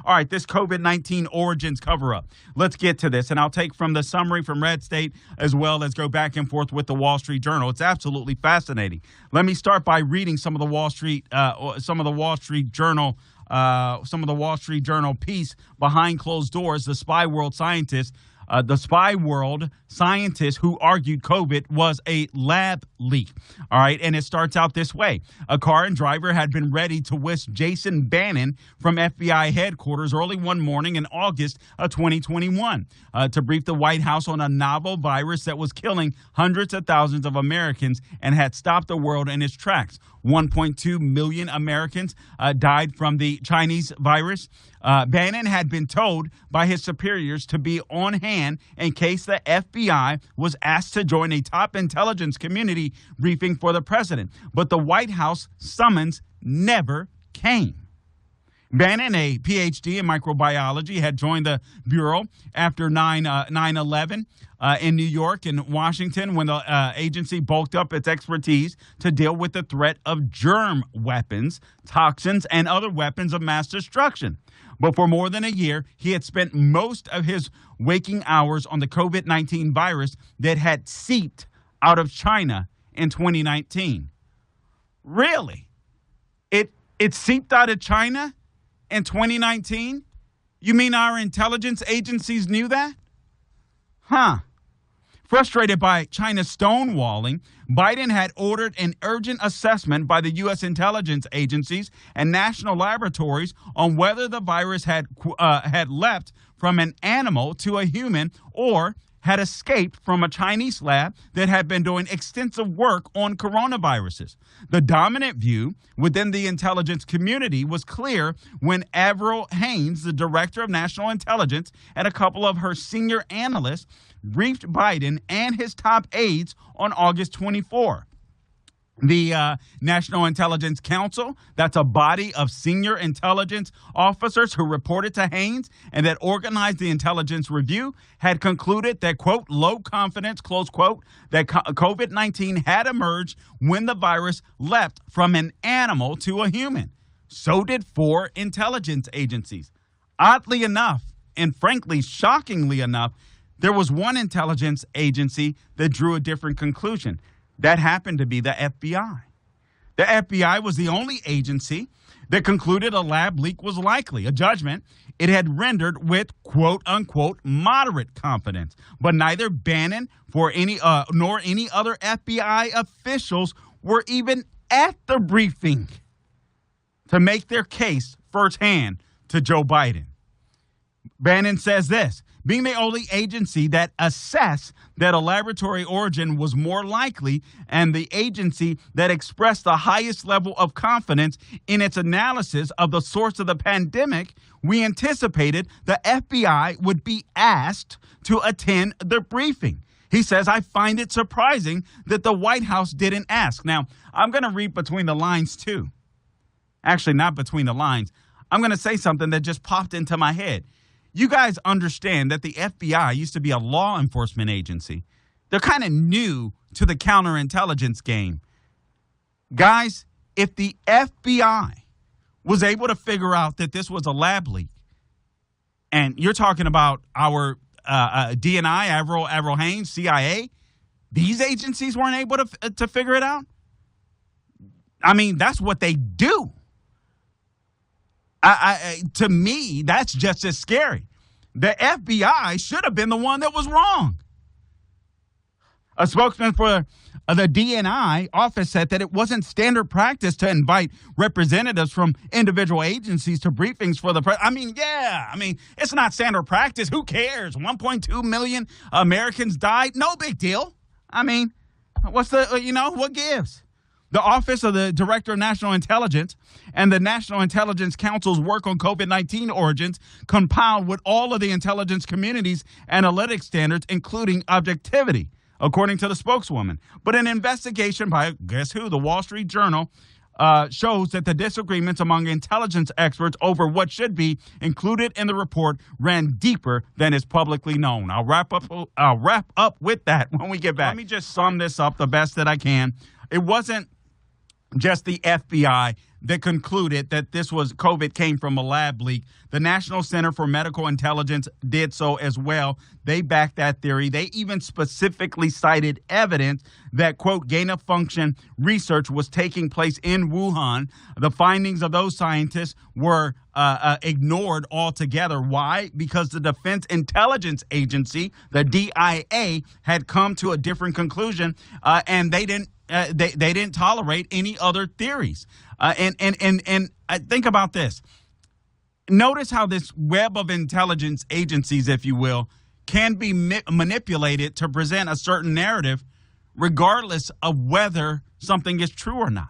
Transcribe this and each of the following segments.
All right, this COVID-19 origins cover-up. Let's get to this, and I'll take from the summary from Red State as well as go back and forth with the Wall Street Journal. It's absolutely fascinating. Let me start by reading some of the Wall Street Journal piece behind closed doors. The Spy World scientists who argued COVID was a lab leak. All right, and it starts out this way. A car and driver had been ready to whisk Jason Bannon from FBI headquarters early one morning in August of 2021 to brief the White House on a novel virus that was killing hundreds of thousands of Americans and had stopped the world in its tracks. 1.2 million Americans died from the Chinese virus. Bannon had been told by his superiors to be on hand in case the FBI was asked to join a top intelligence community briefing for the president. But the White House summons never came. Bannon, a PhD in microbiology, had joined the Bureau after 9/11 in New York and Washington when the agency bulked up its expertise to deal with the threat of germ weapons, toxins, and other weapons of mass destruction. But for more than a year, he had spent most of his waking hours on the COVID-19 virus that had seeped out of China in 2019. Really? It seeped out of China in 2019? You mean our intelligence agencies knew that? Huh. Frustrated by China's stonewalling, Biden had ordered an urgent assessment by the U.S. intelligence agencies and national laboratories on whether the virus had leapt from an animal to a human or had escaped from a Chinese lab that had been doing extensive work on coronaviruses. The dominant view within the intelligence community was clear when Avril Haines, the director of national intelligence, and a couple of her senior analysts briefed Biden and his top aides on August 24. The National Intelligence Council, that's a body of senior intelligence officers who reported to Haines and that organized the intelligence review, had concluded that, quote, low confidence, close quote, that COVID-19 had emerged when the virus leapt from an animal to a human. So did 4 intelligence agencies. Oddly enough, and frankly, shockingly enough, there was one intelligence agency that drew a different conclusion. That happened to be the FBI. The FBI was the only agency that concluded a lab leak was likely, a judgment it had rendered with, quote unquote, moderate confidence. But neither Bannon nor any other FBI officials were even at the briefing to make their case firsthand to Joe Biden. Bannon says this: being the only agency that assessed that a laboratory origin was more likely and the agency that expressed the highest level of confidence in its analysis of the source of the pandemic, we anticipated the FBI would be asked to attend the briefing. He says, I find it surprising that the White House didn't ask. Now, I'm going to read between the lines, too. Actually, not between the lines. I'm going to say something that just popped into my head. You guys understand that the FBI used to be a law enforcement agency. They're kind of new to the counterintelligence game. Guys, if the FBI was able to figure out that this was a lab leak, and you're talking about our DNI, Avril Haines, CIA, these agencies weren't able to figure it out? I mean, that's what they do. To me, that's just as scary. The FBI should have been the one that was wrong. A spokesman for the DNI office said that it wasn't standard practice to invite representatives from individual agencies to briefings for the president. It's not standard practice. Who cares? 1.2 million Americans died. No big deal. What gives? The Office of the Director of National Intelligence and the National Intelligence Council's work on COVID-19 origins compiled with all of the intelligence community's analytic standards, including objectivity, according to the spokeswoman. But an investigation by, guess who, the Wall Street Journal, shows that the disagreements among intelligence experts over what should be included in the report ran deeper than is publicly known. I'll wrap up with that when we get back. Let me just sum this up the best that I can. It wasn't just the FBI that concluded that this was COVID came from a lab leak. The National Center for Medical Intelligence did so as well. They backed that theory. They even specifically cited evidence that, quote, gain-of-function research was taking place in Wuhan. The findings of those scientists were ignored altogether. Why? Because the Defense Intelligence Agency, the DIA, had come to a different conclusion, and they didn't tolerate any other theories. And think about this. Notice how this web of intelligence agencies, if you will, can be manipulated to present a certain narrative, regardless of whether something is true or not.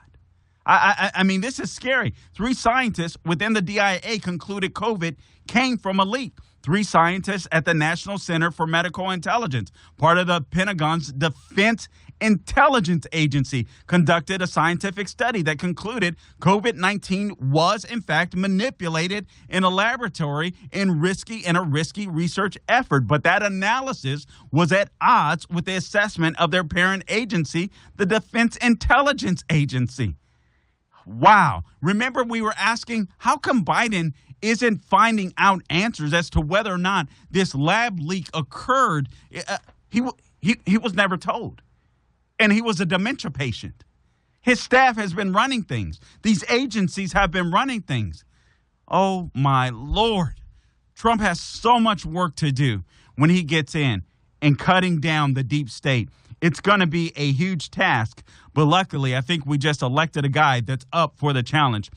I mean, this is scary. 3 scientists within the DIA concluded COVID came from a leak. 3 scientists at the National Center for Medical Intelligence, part of the Pentagon's Defense Intelligence Agency, conducted a scientific study that concluded COVID-19 was, in fact, manipulated in a laboratory in a risky research effort. But that analysis was at odds with the assessment of their parent agency, the Defense Intelligence Agency. Wow. Remember, we were asking, how come Biden isn't finding out answers as to whether or not this lab leak occurred? He was never told. And he was a dementia patient. His staff has been running things. These agencies have been running things. Oh, my Lord. Trump has so much work to do when he gets in and cutting down the deep state. It's going to be a huge task. But luckily, I think we just elected a guy that's up for the challenge.